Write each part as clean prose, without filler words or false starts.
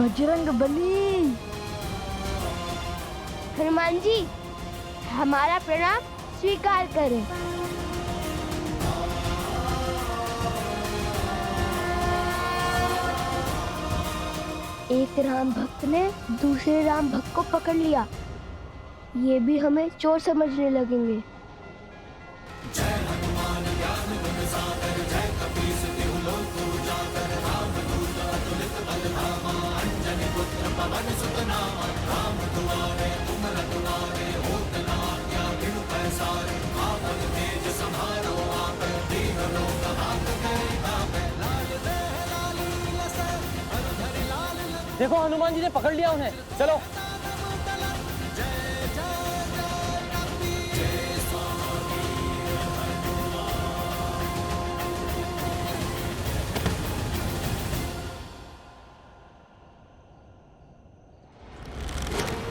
बजरंग बली। हनुमान जी, हमारा प्रणाम स्वीकार करें। एक राम भक्त ने दूसरे राम भक्त को पकड़ लिया, ये भी हमें चोर समझने लगेंगे। देखो हनुमान जी ने पकड़ लिया उन्हें, चलो।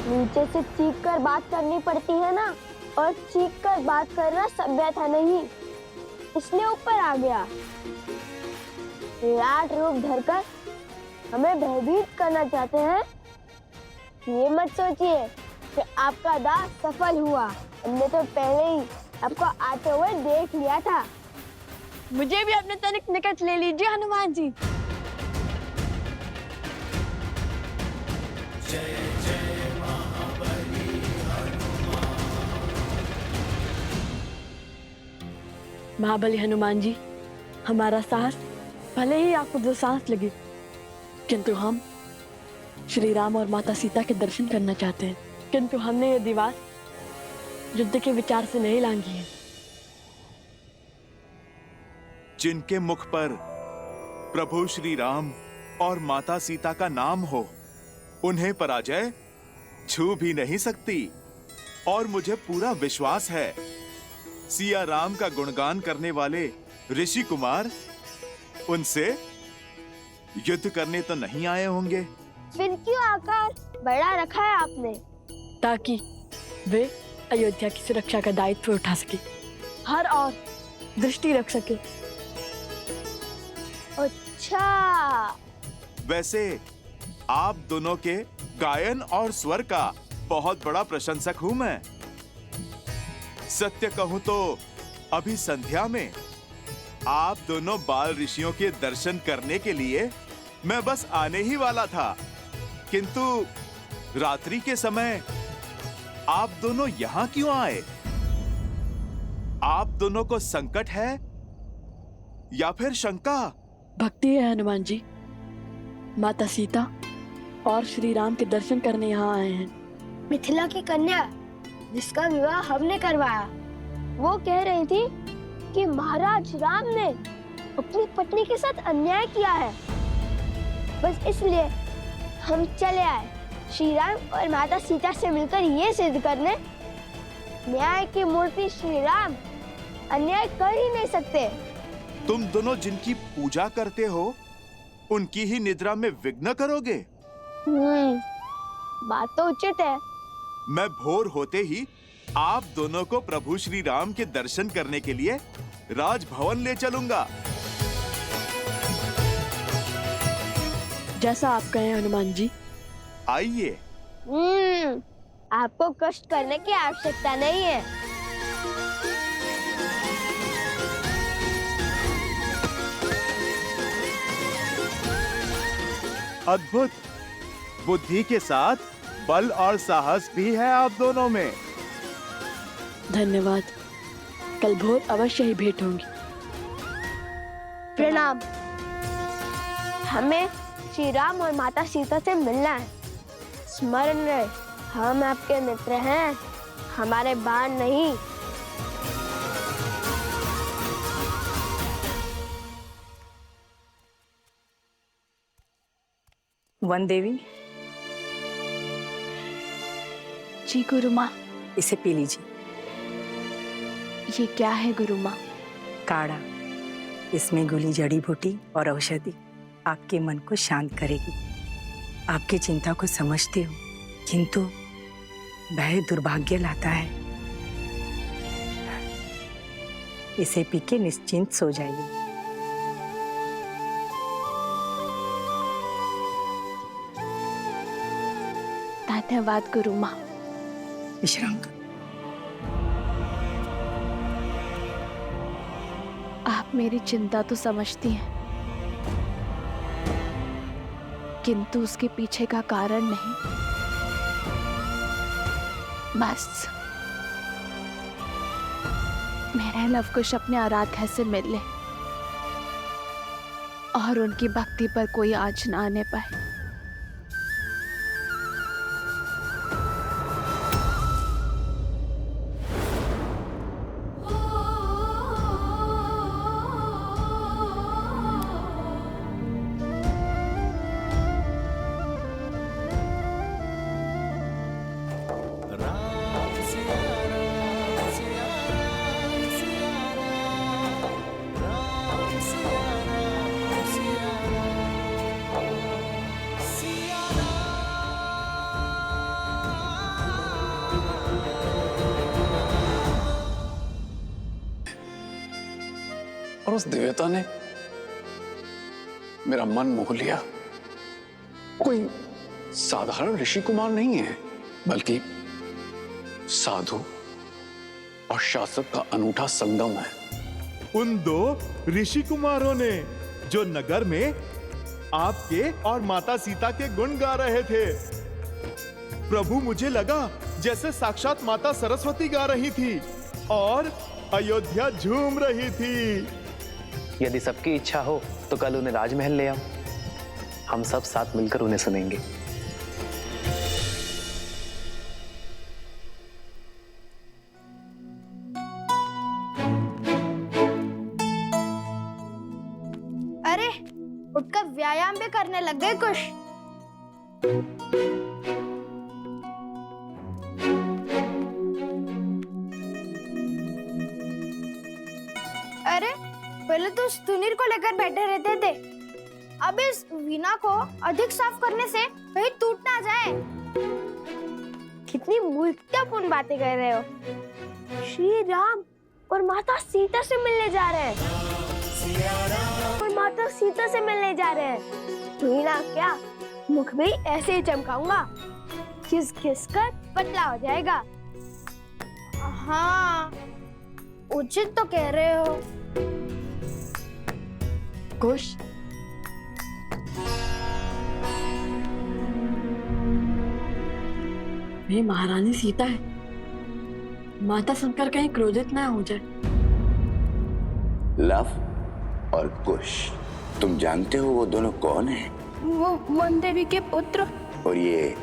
नीचे से चीख कर बात करनी पड़ती है ना, और चीख कर बात करना सभ्यता नहीं, इसलिए ऊपर आ गया। विराट रूप धरकर हमें भयभीत करना चाहते हैं। ये मत सोचिए कि आपका दांव सफल हुआ, हमने तो पहले ही आपको आते हुए देख लिया था। मुझे भी अपने तनिक निकट ले लीजिए हनुमान जी। महाबली हनुमान जी, हमारा साहस भले ही आपको दो सांस लगे, किंतु हम श्री राम और माता सीता के दर्शन करना चाहते हैं। किंतु हमने ये दीवार युद्ध के विचार से नहीं लांघी है। जिनके मुख पर प्रभु श्री राम और माता सीता का नाम हो, उन्हें पराजय छू भी नहीं सकती। और मुझे पूरा विश्वास है, सिया राम का गुणगान करने वाले ऋषि कुमार उनसे युद्ध करने तो नहीं आए होंगे। फिर क्यों आकार बड़ा रखा है आपने? ताकि वे अयोध्या की सुरक्षा का दायित्व उठा सके, हर और दृष्टि रख सके। अच्छा, वैसे आप दोनों के गायन और स्वर का बहुत बड़ा प्रशंसक हूं मैं। सत्य कहूं तो अभी संध्या में आप दोनों बाल ऋषियों के दर्शन करने के लिए मैं बस आने ही वाला था, किंतु रात्रि के समय आप दोनों यहां क्यों आए? आप दोनों को संकट है या फिर शंका? भक्ति है हनुमान जी। माता सीता और श्री राम के दर्शन करने यहाँ आए हैं। मिथिला की कन्या जिसका विवाह हमने करवाया, वो कह रही थी कि महाराज राम ने अपनी पत्नी के साथ अन्याय किया है। बस इसलिए हम चले आए, श्री राम और माता सीता से मिलकर ये सिद्ध करने, न्याय की मूर्ति श्री राम अन्याय कर ही नहीं सकते। तुम दोनों जिनकी पूजा करते हो, उनकी ही निद्रा में विघ्न करोगे? बात तो उचित है। मैं भोर होते ही आप दोनों को प्रभु श्री राम के दर्शन करने के लिए राजभवन ले चलूंगा। जैसा आप कहें हनुमान जी। आइए। आपको कष्ट करने की आवश्यकता नहीं है। अद्भुत बुद्धि के साथ बल और साहस भी है आप दोनों में। धन्यवाद, कल भोर अवश्य ही भेंट होंगी। प्रणाम। हमें श्री राम और माता सीता से मिलना है। स्मरण रहे, हम आपके मित्र हैं, हमारे बाण नहीं। वन देवी, जी गुरु माँ। इसे पी लीजिए। ये क्या है गुरु माँ? काढ़ा। इसमें घुली जड़ी बूटी और औषधि आपके मन को शांत करेगी। आपकी चिंता को समझती हूँ, किंतु भय दुर्भाग्य लाता है। इसे पी के निश्चिंत सो जाइए। धन्यवाद गुरु माँ। विश्राम कर। आप मेरी चिंता तो समझती हैं, किंतु उसके पीछे का कारण नहीं। बस मेरा लवकुश अपने आराध्या से मिल ले और उनकी भक्ति पर कोई आँच न आने पाए। और उस दिव्यता ने मेरा मन मोह लिया। कोई साधारण ऋषि कुमार नहीं है, बल्कि साधु और शासक का अनूठा संगम है। उन दो ऋषि कुमारों ने जो नगर में आपके और माता सीता के गुण गा रहे थे। प्रभु, मुझे लगा जैसे साक्षात माता सरस्वती गा रही थी और अयोध्या झूम रही थी। यदि सबकी इच्छा हो तो कल उन्हें राजमहल ले आओ, हम सब साथ मिलकर उन्हें सुनेंगे। अरे उठकर व्यायाम भी करने लग गए कुछ। अरे पहले तो सुनील को लेकर बैठे रहते थे, अब इस वीणा को अधिक साफ करने से कहीं टूट ना जाए। कितनी मूर्खतापूर्ण बातें कर रहे हो। श्री राम और माता सीता से मिलने जा रहे हैं और माता सीता से मिलने जा रहे हैं। वीणा क्या, मुख भी ऐसे ही चमकाऊंगा, घिस घिस कर पतला हो जाएगा। हाँ, उचित तो कह रहे हो। कुश, ये महारानी सीता है। माता सुनकर कहीं क्रोधित ना हो जाए। लव और कुश, तुम जानते हो वो दोनों कौन हैं? वो वन देवी के पुत्र। और ये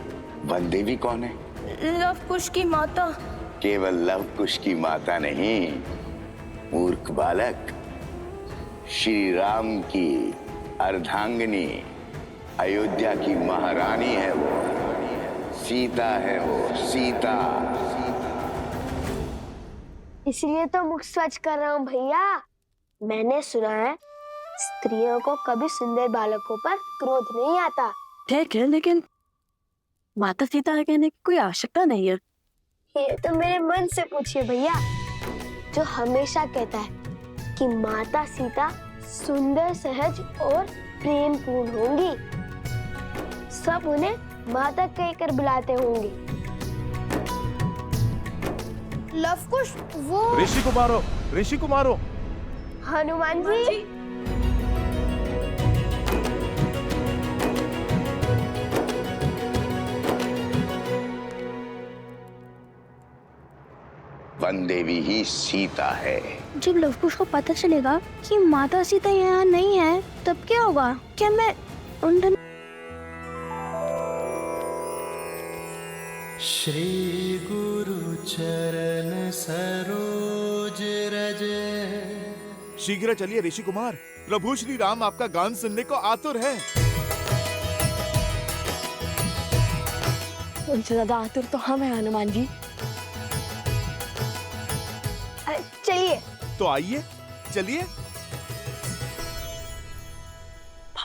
वन देवी कौन है? लव कुश की माता। केवल लव कुश की माता नहीं, मूर्ख बालक, श्री राम की अर्धांगिनी, अयोध्या की महारानी है वो। सीता है वो, सीता। इसलिए तो मुख स्वच्छ कर रहा हूँ भैया। मैंने सुना है स्त्रियों को कभी सुंदर बालकों पर क्रोध नहीं आता। ठीक है, लेकिन माता सीता कहने की कोई आवश्यकता नहीं है। ये तो मेरे मन से पूछिए भैया, जो हमेशा कहता है कि माता सीता सुंदर, सहज और प्रेम पूर्ण होंगी। सब उन्हें माता कहकर बुलाते होंगे। लवकुश वो ऋषि कुमारों, हनुमान जी। वन देवी ही सीता है। जब लवकुश को पता चलेगा कि माता सीता यहाँ नहीं है, तब क्या होगा? क्या मैं उन श्री गुरु चरण सरोज रज। शीघ्र चलिए ऋषि कुमार, प्रभु श्री राम आपका गान सुनने को आतुर है। उनसे ज्यादा आतुर तो हम हैं हनुमान जी। चलिए। तो आइए, चलिए।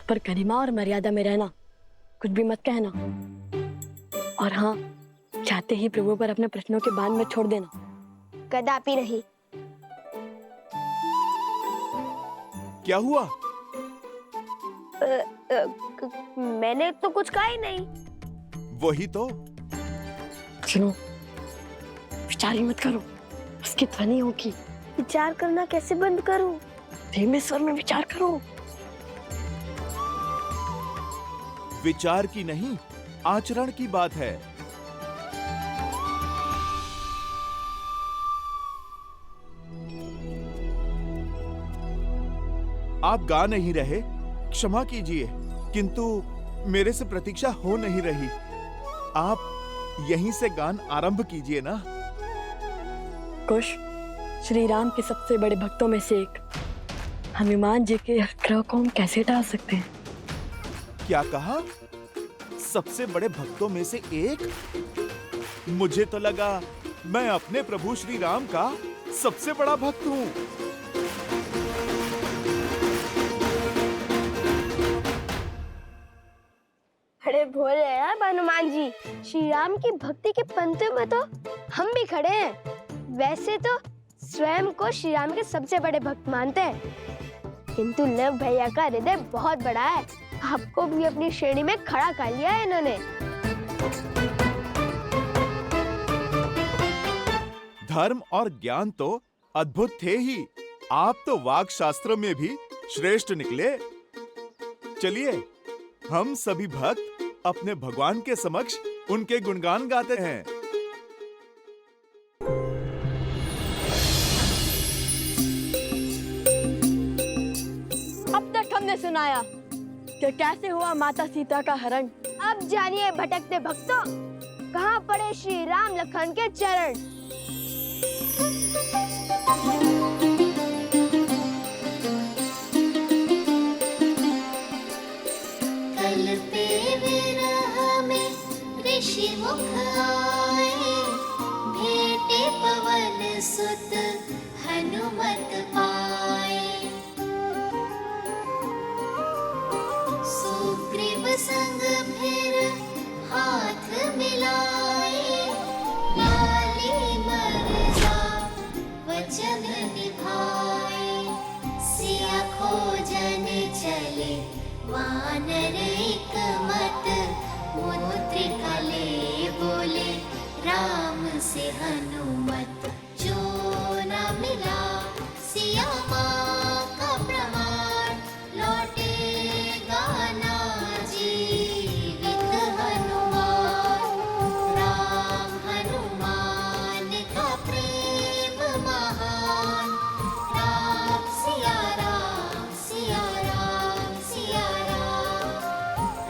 पर गरिमा और मर्यादा में रहना, कुछ भी मत कहना। और हाँ, चाहते ही प्रभु पर अपने प्रश्नों के बाण में छोड़ देना। कदापि नहीं। क्या हुआ? मैंने तो कुछ कहा ही नहीं। वही तो, सुनो, विचार ही मत करो, उसकी ध्वनि होगी। विचार करना कैसे बंद करूं? धीमे स्वर में विचार करो। विचार की नहीं, आचरण की बात है। आप गा नहीं रहे, क्षमा कीजिए, किंतु मेरे से प्रतीक्षा हो नहीं रही। आप यहीं से गान आरंभ कीजिए ना। कुश, श्री राम के सबसे बड़े भक्तों में से एक हनुमान जी के आग्रह को हम कैसे टाल सकते हैं? क्या कहा? सबसे बड़े भक्तों में से एक? मुझे तो लगा मैं अपने प्रभु श्री राम का सबसे बड़ा भक्त हूँ। अरे भोले हैं हनुमान जी, श्री राम की भक्ति के पंक्तियों में तो हम भी खड़े हैं। वैसे तो स्वयं को श्री राम के सबसे बड़े भक्त मानते हैं, किंतु लव भैया का हृदय बहुत बड़ा है। आपको भी अपनी श्रेणी में खड़ा कर लिया है इन्होंने। धर्म और ज्ञान तो अद्भुत थे ही, आप तो वाक शास्त्र में भी श्रेष्ठ निकले। चलिए, हम सभी भक्त अपने भगवान के समक्ष उनके गुणगान गाते हैं। अब तक हमने सुनाया कि कैसे हुआ माता सीता का हरण। अब जानिए भटकते भक्तों, कहाँ पड़े श्री राम लखन के चरण। कल पे विरह में ऋषि मुख आए, भेटे पवन सुत हनुमत पाए। सुग्रीव संग फिर हाथ मिलाए, लाली मर्जा वचन निभाए। सिया खोजन चले वानर एक मत, मुद्रिका ले बोले राम से हनुमत। जो न मिला सिया माँ का प्रमाण, लौटेगा ना जीवित हनुमान। राम हनुमान का प्रेम महान, राम सिया राम सिया राम सिया राम।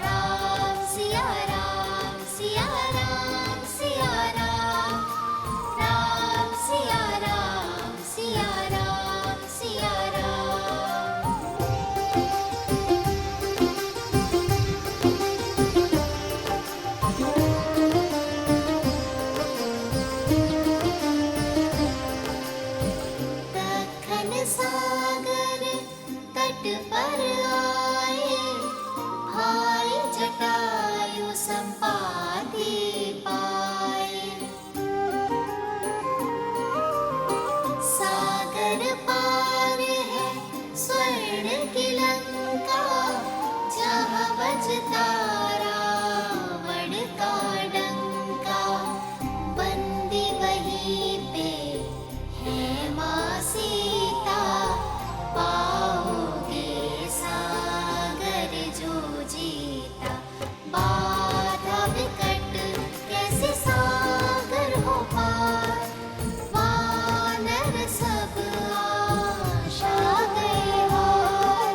राम सिया राम सिया राम सिया राम। राम सिया राम सिया राम सिया राम। दक्खन सागर तट पर आए, भाई जटायु संपाति पाए। सागर पार है स्वर्ण की लंका, जहाँ बजता रावण का डंका। बंदी वहीं पे है माँ सीता, पाओगे सागर जो जीता। बाधा विकट कैसे सागर हो पार, वानर सब आशा गए हार।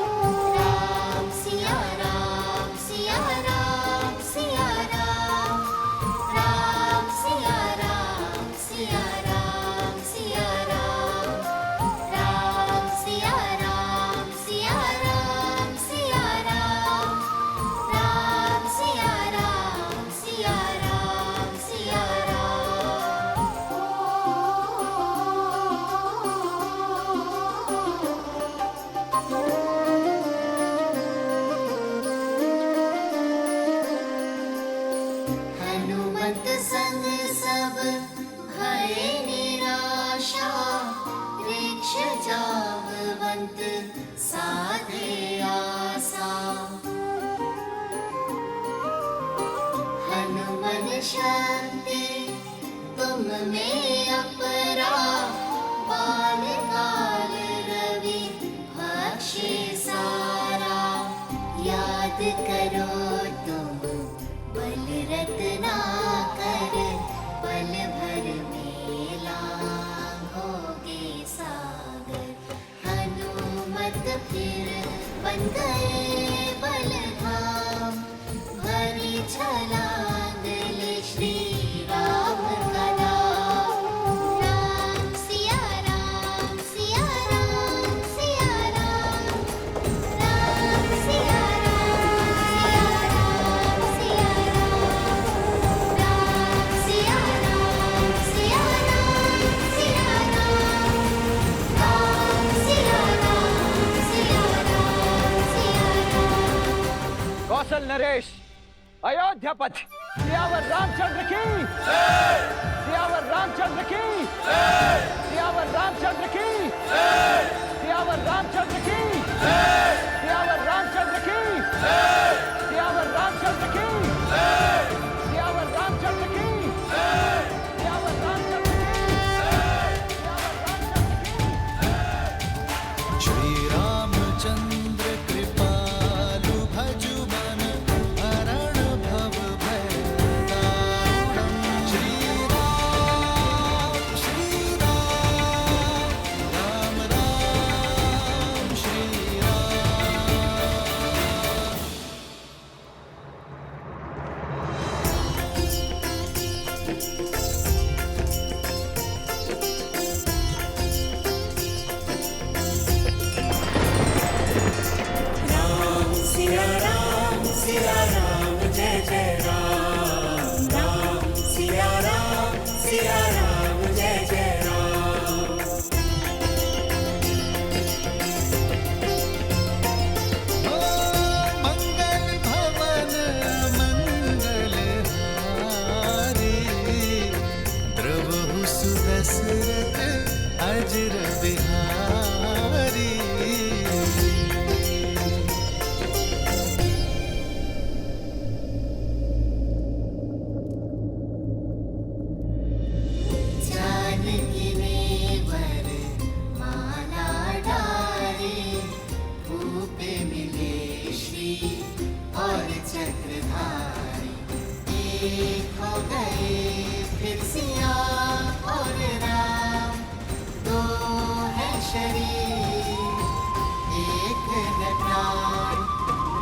राम सिया राम सिया राम सिया राम। राम सिया राम सिया राम सिया राम। राम सिया राम सिया राम सिया राम। राम सिया राम सिया राम सिया हनुमत संग सब भय निराशा, वृक्ष जाववंत साधे आसा। हनुमन शक्ति में अपरा बाल काल रवि भक्षे सारा याद करो तुम बल रत्ना कर बल भर मेला होगे सागर हनुमत फिर बन गए बलधाम भरी छलांग ले श्री राम का नाम राम सिया राम सिया राम सिया राम राम सिया राम सिया राम राम सिया राम सिया राम सिया राम राम सिया राम सिया राम सिया राम। कौशल नरेश अयोध्यापति सियावर रामचंद्र की सियावर रामचंद्र की सियावर रामचंद्र की सियावर रामचंद्र की सियावर रामचंद्र की सियावर रामचंद्र की सियावर रामचंद्र की सियावर रामचंद्र की श्री रामचंद्र कृपालु भजु मन हरण भव भय दारुणं श्री राम राम राम श्री राम। मंगल भवन मंगल हारी द्रवहु सुदशरथ अजर बिहारी। जानकी नेवर माला डारे भूपे मिले श्री और चक्रधारी एक हो गए फिर सिया और राम दो है शरीर एक है प्राण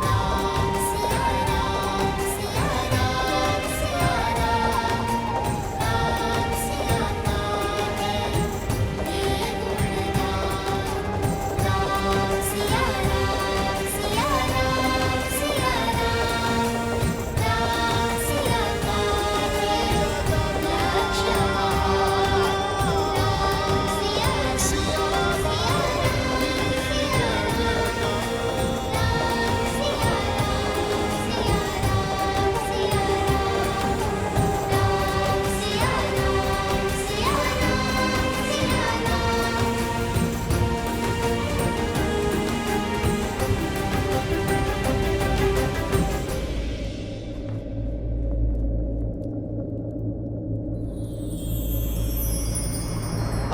राम सिया राम सिया राम सिया राम राम सिया नाम है ये गुणगान राम सिया राम सिया राम सिया राम राम सिया नाम है लक्ष्य महान राम सिया सिया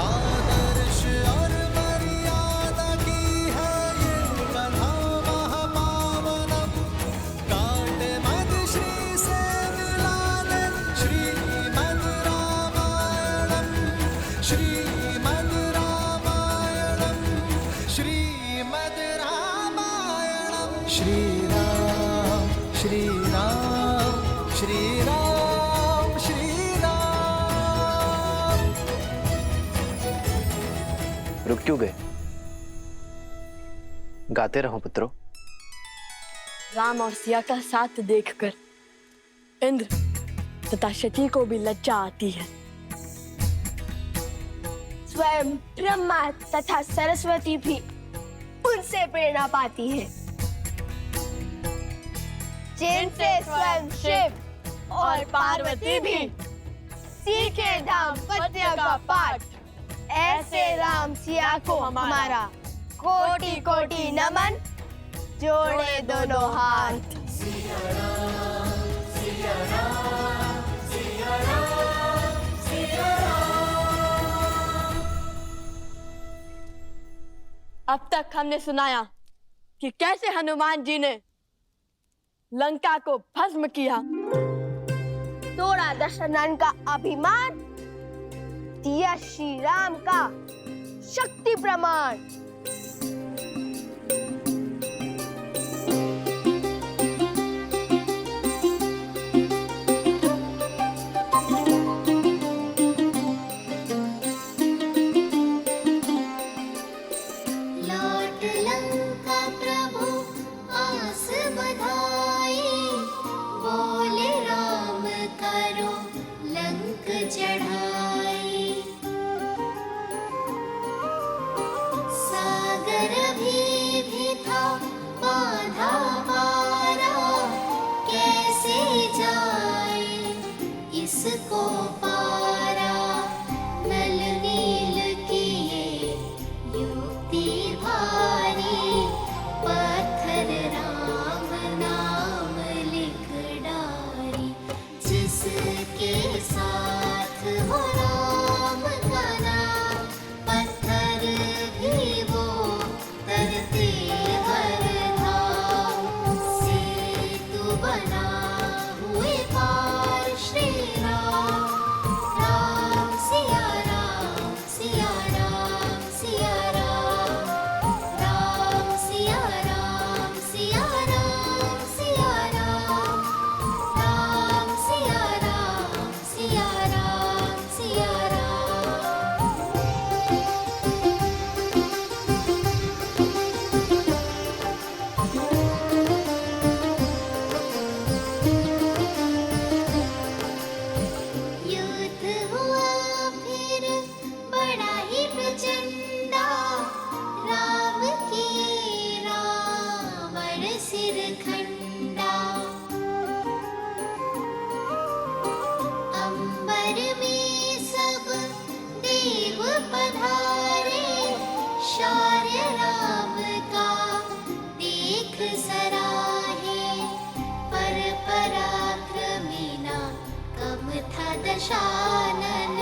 आदर्श और मर्यादा की है ये कथा महापावनम काटे मद श्री से मिलाने श्रीमद् रामायणम श्रीमद् रामायणम श्रीमद् रामायणम श्री राम श्री राम श्री राम श्री राम। रुक क्यों गए? गाते रहो पुत्रों। राम और सिया का साथ देखकर इंद्र तथा शची को भी लज्जा आती है। स्वयं ब्रह्मा तथा सरस्वती भी उनसे प्रेरणा पाती है, जिनसे स्वयं शिव और पार्वती भी सीखे दाम्पत्य का पाठ। ऐसे राम सिया को हमारा कोटि कोटि नमन, जोड़े दोनों हाथ। सिया राम, सिया राम, सिया राम, सिया अब तक हमने सुनाया कि कैसे हनुमान जी ने लंका को भस्म किया, तोड़ा दशरथन का अभिमान, दिया श्री राम का शक्ति प्रमाण। लौट लंका प्रभु आस बधाई, बोले राम करो लंक चढ़ाई। सागर भी था बाधा पारा, कैसे जाए इसको पारा। नल नील किए युक्ति भारी, पत्थर राम नाम लिख डारी। जिसके साथ हो राम का नाम, पत्थर भी वो करते हर धाम। सेतु बना हुए पार श्री राम, राम सिया राम सिया राम सिया राम, राम सिया राम सिया राम सिया राम, राम सिया राम सिया राम सिया राम। युद्ध हुआ फिर बड़ा ही प्रचंडा, राम की रावण सिर खंडा। अंबर में सब देव पधारे, शौर्य राम का देख सराहे। पर पराक्रमी ना कम था दशानन,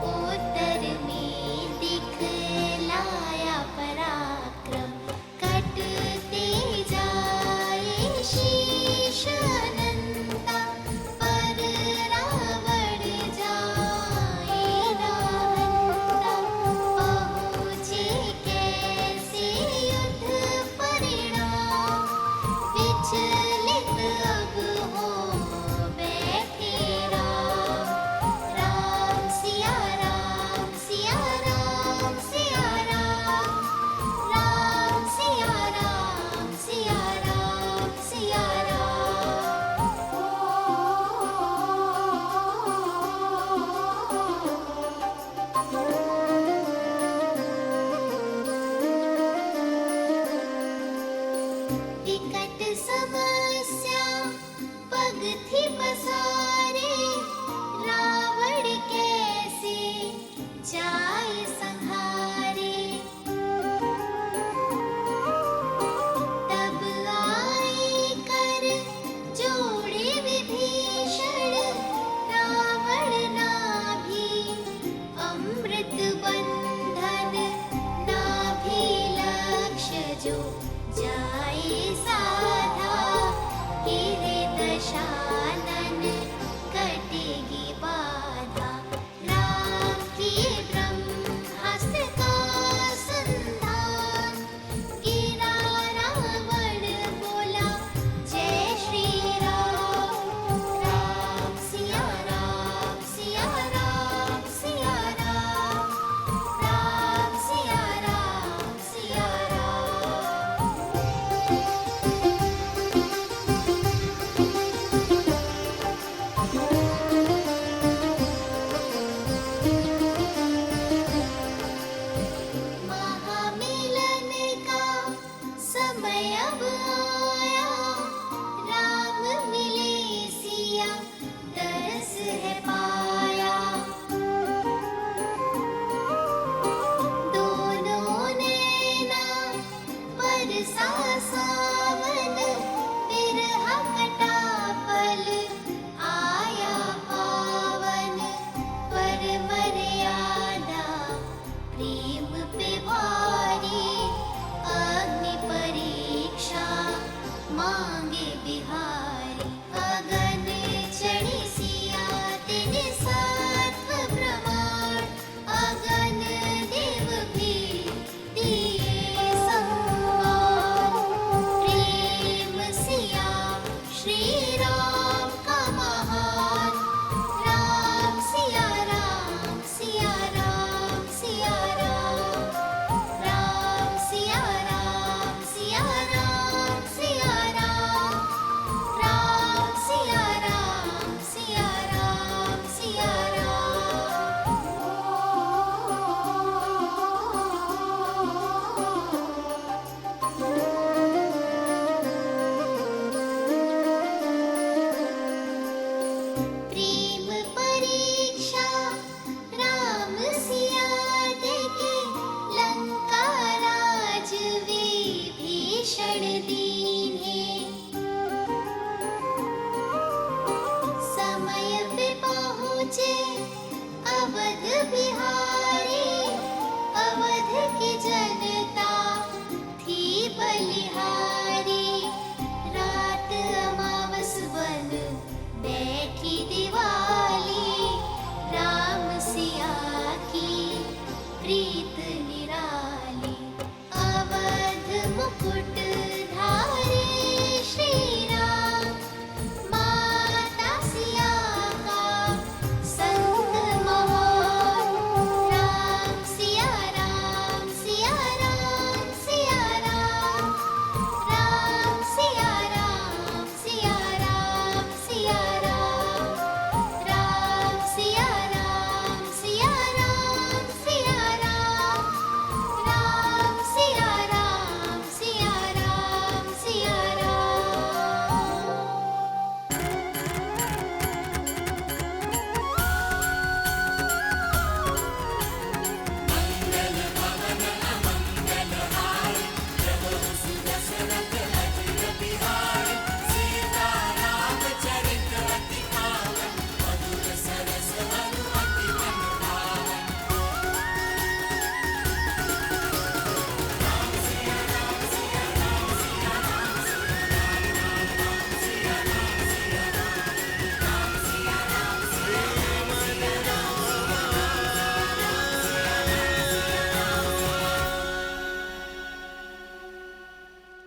उत्तर में दिखलाया पराक्रम। कटते जाए शीश अनंता, पर रावण जाए नाहंता। पहुँचे कैसे युद्ध परिणाम, विचलित अब हो बैठे राम। राम सिया राम सिया राम सिया राम, पे भारी, अग्नि परीक्षा मांगे बिहारी। अगन चढ़ी सिया तिन सत्व प्रमाण, अगन देव भी दिए सम्मान। प्रेम सिया श्री राम का महान, राम सिया राम सिया राम सिया राम, राम सिया राम सिया राम सिया राम, राम सिया राम सिया राम सिया प्रेम परीक्षा राम सिया देके, लंका राज विभीषण दीन्हे। समय पे पहुँचे अवध बिहारी, अवध की जनता थी बलिहारी। रात अमावस बन बैठी दिवाली, राम सिया की प्रीत निराली। अवध मुकुट धारे श्री राम, माता सिया का संत महान। राम सिया राम सिया राम सिया राम, राम सिया राम सिया राम सिया राम, राम सिया राम सिया राम सिया राम, राम सिया राम सिया राम सिया राम।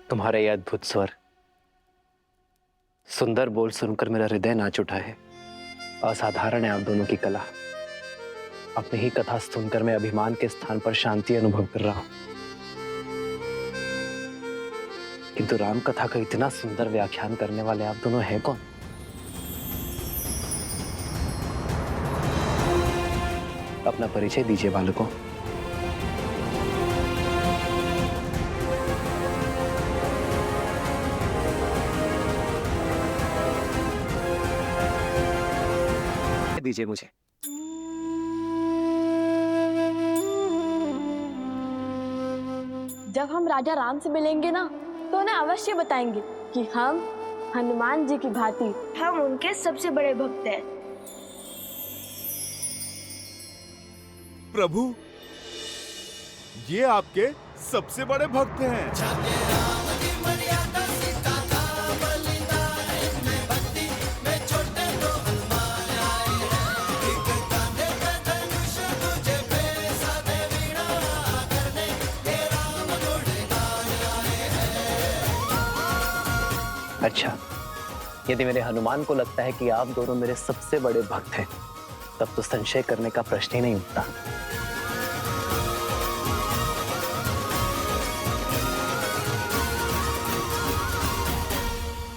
तुम्हारे ये अद्भुत स्वर, सुंदर बोल सुनकर मेरा हृदय नाच उठा है। असाधारण है आप दोनों की कला। अपनी ही कथा सुनकर मैं अभिमान के स्थान पर शांति अनुभव कर रहा हूं। किंतु राम कथा का इतना सुंदर व्याख्यान करने वाले आप दोनों हैं कौन? अपना परिचय दीजिए बालकों। दीजिए मुझे। जब हम राजा राम से मिलेंगे ना, तो उन्हें अवश्य बताएंगे कि हम हनुमान जी की भांति हम उनके सबसे बड़े भक्त हैं। प्रभु, ये आपके सबसे बड़े भक्त हैं। अच्छा, यदि मेरे हनुमान को लगता है कि आप दोनों मेरे सबसे बड़े भक्त हैं, तब तो संशय करने का प्रश्न ही नहीं उठता।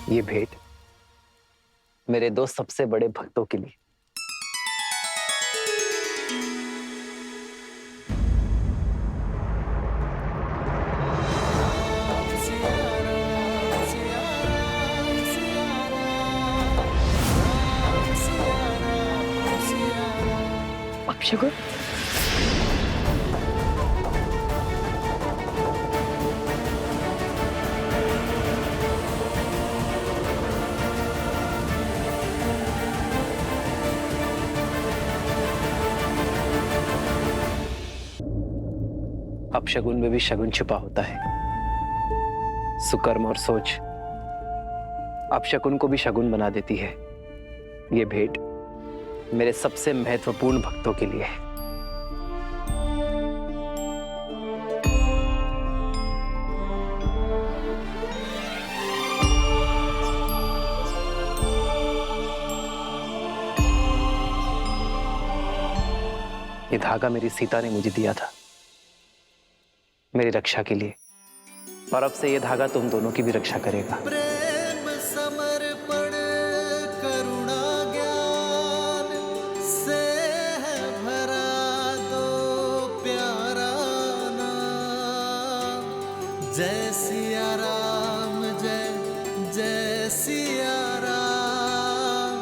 ये भेंट मेरे दो सबसे बड़े भक्तों के लिए। अपशगुन, अपशगुन में भी शगुन छुपा होता है। सुकर्म और सोच अपशगुन को भी शगुन बना देती है। ये भेंट मेरे सबसे महत्वपूर्ण भक्तों के लिए है। ये धागा मेरी सीता ने मुझे दिया था मेरी रक्षा के लिए, और अब से ये धागा तुम दोनों की भी रक्षा करेगा। प्रेम समर्पण करुणा ज्ञान से है भरा दो प्यारा नाम। जय सिया राम, जय जय सिया राम,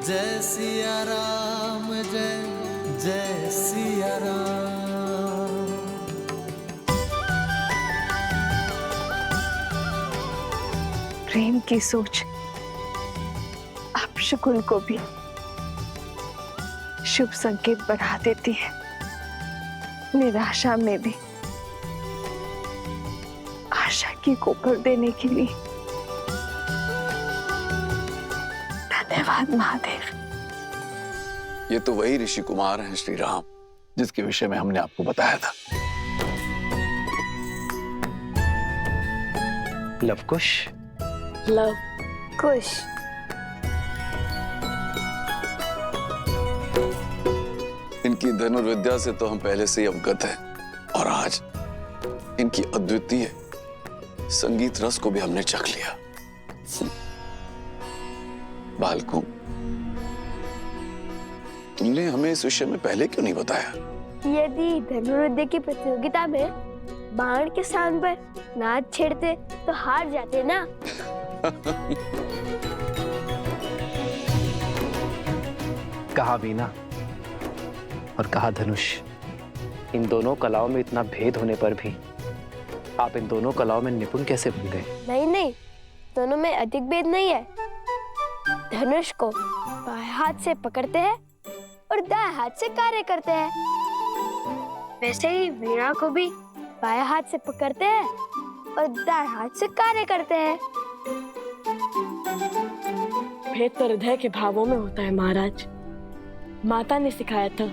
जय सिया राम, जय जय सिया राम। प्रेम की सोच अपशकुन को भी शुभ संकेत बढ़ा देती है। निराशा में भी आशा की कोपर देने के लिए धन्यवाद महादेव। ये तो वही ऋषि कुमार हैं श्री राम, जिसके विषय में हमने आपको बताया था। लवकुश, लव कुश। इनकी धनुर्विद्या से तो हम पहले से ही अवगत हैं, और आज इनकी अद्वितीय संगीत रस को भी हमने चख लिया। बालकों, तुमने हमें इस विषय में पहले क्यों नहीं बताया? यदि धनुर्विद्या की प्रतियोगिता में बाण के स्थान पर नाच छेड़ते तो हार जाते ना। कहा वीणा और कहा धनुष, इन दोनों कलाओं में इतना भेद होने पर भी आप इन दोनों कलाओं में निपुण कैसे बन गए? नहीं नहीं, दोनों में अधिक भेद नहीं है। धनुष को बाएं हाथ से पकड़ते हैं और दाएं हाथ से कार्य करते हैं। वैसे ही वीणा को भी बाएं हाथ से पकड़ते हैं और दाएं हाथ से कार्य करते हैं। भेद तो हृदय के भावों में होता है महाराज। माता ने सिखाया था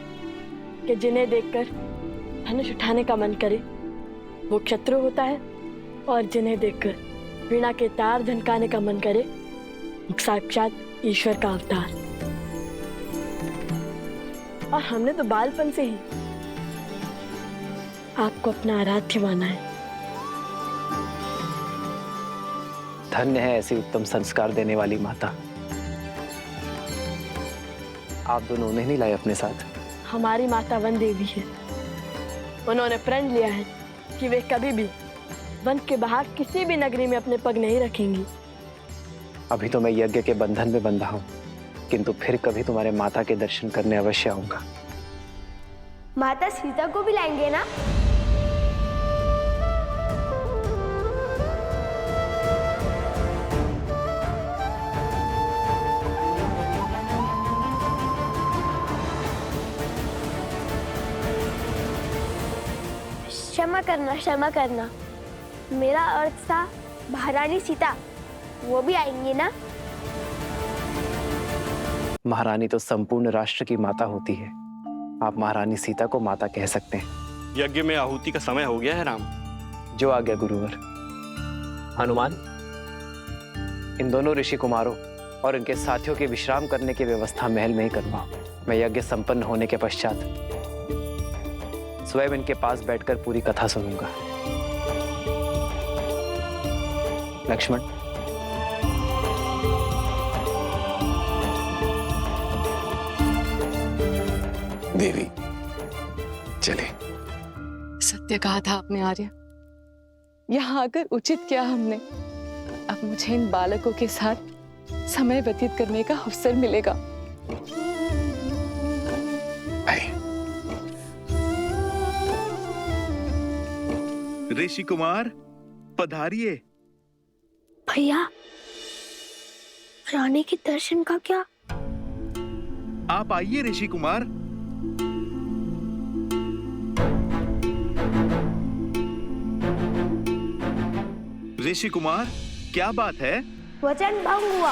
कि जिन्हें देखकर धनुष उठाने का मन करे वो शत्रु होता है, और जिन्हें देखकर वीणा के तार झनकाने का मन करे वो साक्षात ईश्वर का अवतार। और हमने तो बालपन से ही आपको अपना आराध्य माना है। धन्य है ऐसी उत्तम संस्कार देने वाली माता। आप दोनों उन्हें नहीं लाए अपने साथ? हमारी माता वन देवी है। उन्होंने प्रण लिया है कि वे कभी भी वन के बाहर किसी भी नगरी में अपने पग नहीं रखेंगी। अभी तो मैं यज्ञ के बंधन में बंधा हूँ, किंतु फिर कभी तुम्हारे माता के दर्शन करने अवश्य आऊंगा। माता सीता को भी लाएंगे ना? क्षमा करना, मेरा अर्थ था महारानी सीता, वो भी आएंगी ना? महारानी तो संपूर्ण राष्ट्र की माता होती है। आप महारानी सीता को माता कह सकते हैं। यज्ञ में आहुति का समय हो गया है राम। जो आ गया गुरुवर। हनुमान, इन दोनों ऋषि कुमारों और इनके साथियों के विश्राम करने की व्यवस्था महल में ही करवाओ। मैं यज्ञ संपन्न होने के पश्चात स्वयं इनके पास बैठकर पूरी कथा सुनूंगा। लक्ष्मण, देवी, चले। सत्य कहा था आपने आर्य। यहाँ आकर उचित किया हमने। अब मुझे इन बालकों के साथ समय व्यतीत करने का अवसर मिलेगा। ऋषि कुमार पधारिए। भैया, रानी के दर्शन का क्या? आप आइए ऋषि कुमार। ऋषि कुमार, क्या बात है? वचन भंग हुआ।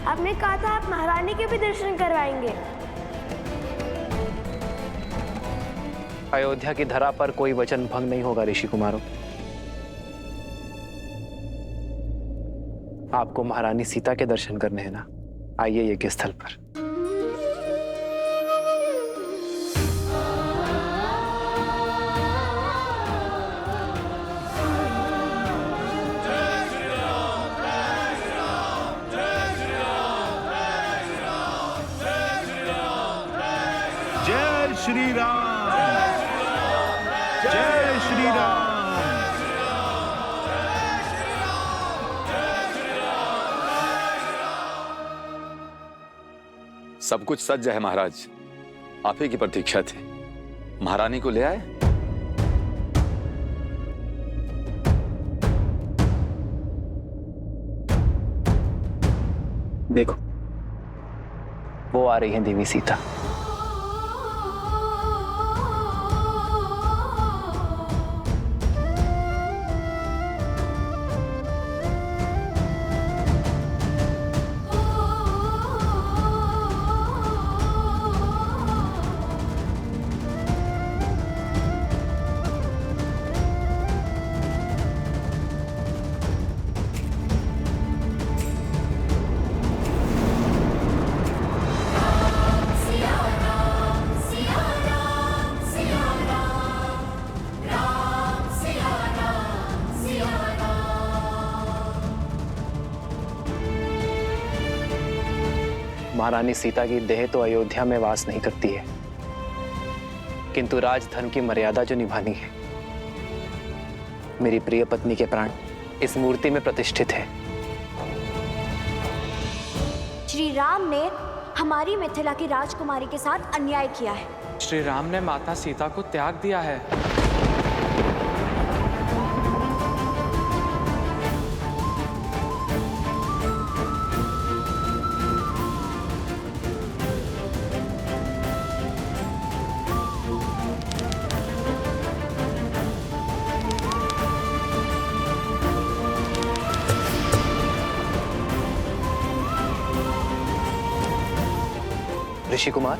आपने कहा था आप महारानी के भी दर्शन करवाएंगे। अयोध्या की धरा पर कोई वचन भंग नहीं होगा ऋषि कुमारों। आपको महारानी सीता के दर्शन करने हैं ना, आइए यज्ञ स्थल पर। जय श्री राम, जय श्री राम। सब कुछ सज्ज है महाराज, आप ही की प्रतीक्षा थी। महारानी को ले आए। देखो, वो आ रही है देवी सीता। महारानी सीता की देह तो अयोध्या में वास नहीं करती है, किंतु राजधर्म की मर्यादा जो निभानी है, मेरी प्रिय पत्नी के प्राण इस मूर्ति में प्रतिष्ठित है। श्री राम ने हमारी मिथिला की राजकुमारी के साथ अन्याय किया है। श्री राम ने माता सीता को त्याग दिया है। ऋषि कुमार,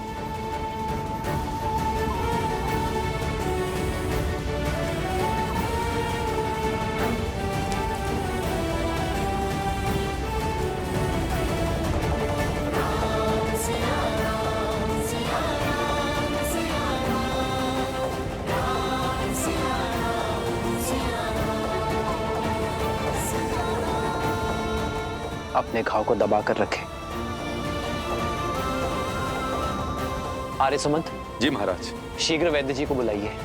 अपने घाव को दबा कर रखें। आर्य सुमंत। जी महाराज। शीघ्र वैद्य जी को बुलाइए।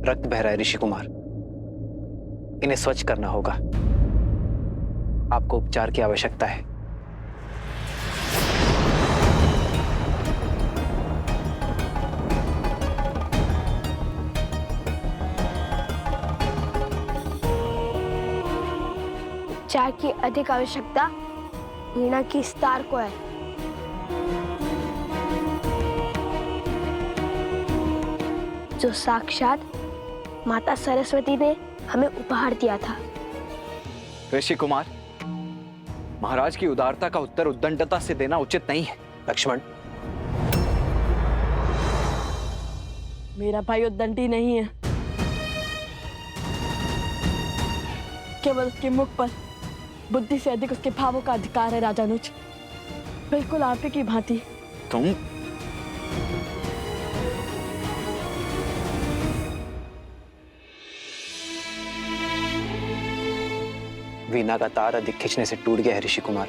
रक्त बह रहा है ऋषि कुमार, इन्हें स्वच्छ करना होगा। आपको उपचार की आवश्यकता है। उपचार की अधिक आवश्यकता वीणा की स्तार को है। जो साक्षात माता सरस्वती ने हमें उपहार दिया था। ऋषि कुमार, महाराज की उदारता का उत्तर उद्दंडता से देना उचित नहीं है। लक्ष्मण, मेरा भाई उद्दंडी नहीं है, केवल उसके मुख पर बुद्धि से अधिक उसके भावों का अधिकार है। राजानुज, बिल्कुल आप ही की भांति। तुम वीणा का तार अधिक खींचने से टूट गया है ऋषि कुमार।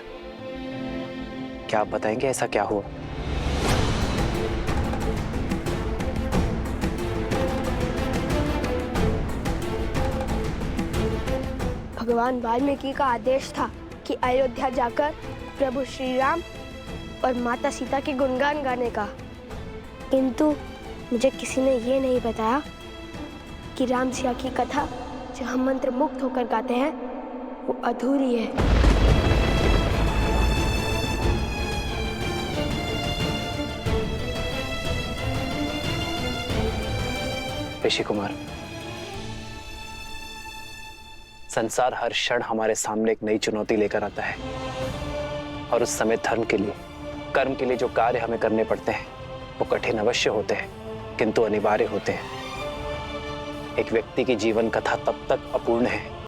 क्या आप बताएंगे ऐसा क्या हुआ? भगवान वाल्मीकि का आदेश था कि अयोध्या जाकर प्रभु श्री राम और माता सीता के गुणगान गाने का, किंतु मुझे किसी ने ये नहीं बताया कि राम सिया की कथा जो हम मंत्र मुक्त होकर गाते हैं वो अधूरी है। ऋषि कुमार, संसार हर क्षण हमारे सामने एक नई चुनौती लेकर आता है और उस समय धर्म के लिए, कर्म के लिए जो कार्य हमें करने पड़ते हैं वो कठिन अवश्य होते हैं किंतु अनिवार्य होते हैं। एक व्यक्ति की जीवन कथा तब तक अपूर्ण है